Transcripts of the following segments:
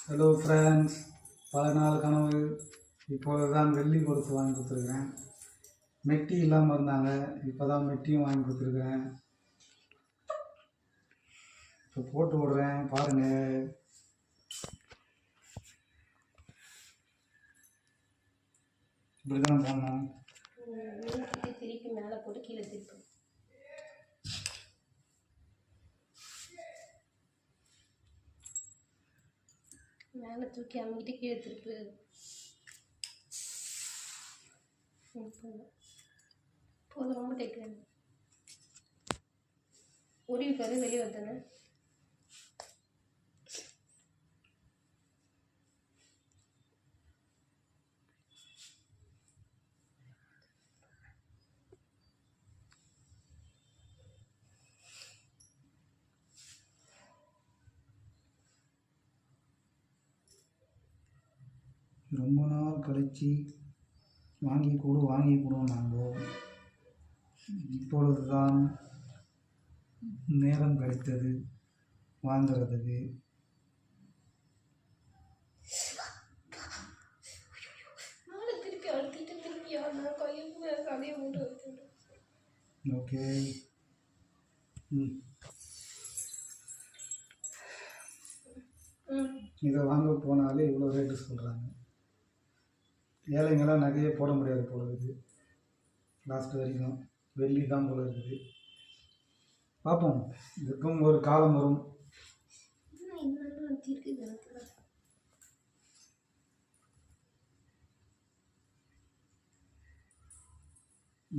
Hello friends, பல நாள் கனவு. இப்பொழுது தான் வெள்ளி கொலுசு வாங்கி கொடுத்துருக்குறேன். மெட்டி இல்லாமல் இருந்தாங்க, இப்போ தான் மெட்டியும் வாங்கி கொடுத்துருக்குறேன். இப்போ போட்டு விடுறேன் பாருங்கள். இப்படி தான் போடணும். திருப்பி மேலே போட்டு கீழே திருப்பி மேலே தூக்கி அமுக்கிட்டு கீழே திருப்பு. போதும், ரொம்ப டைக்கிறேன். உருவி பாரு, வெளியே வந்தானே. ரொம்ப நாள் கழித்து வாங்கி கொடுவோம் நாங்கள். இப்பொழுது தான் நேரம் கிடைத்தது வாங்கிறதுக்கு. திருப்பி அழுத்திட்டு திருப்பி கையை மூட்டு ஓகே. இதை வாங்க போனாலே இவ்வளோ ரேட்டு சொல்கிறாங்க. ஏழைங்களாம் நகையே போட முடியாது போல இருக்குது. லாஸ்ட் வரைக்கும் வெள்ளி தான் போல இருக்குது. பார்ப்போம், இதுக்கும் ஒரு காலம் வரும்.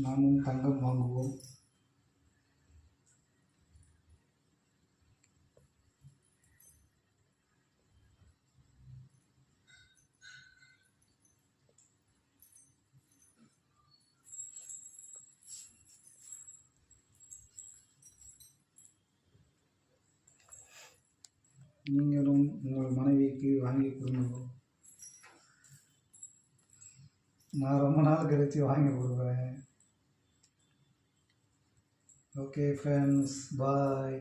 நாமும் தங்கம் வாங்குவோம். நீங்களும் உங்கள் மனைவிக்கு வாங்கி கொடுங்க. நான் ரொம்ப நாள் கழித்து வாங்கி கொடுக்குறேன். ஓகே ஃப்ரெண்ட்ஸ், பாய்.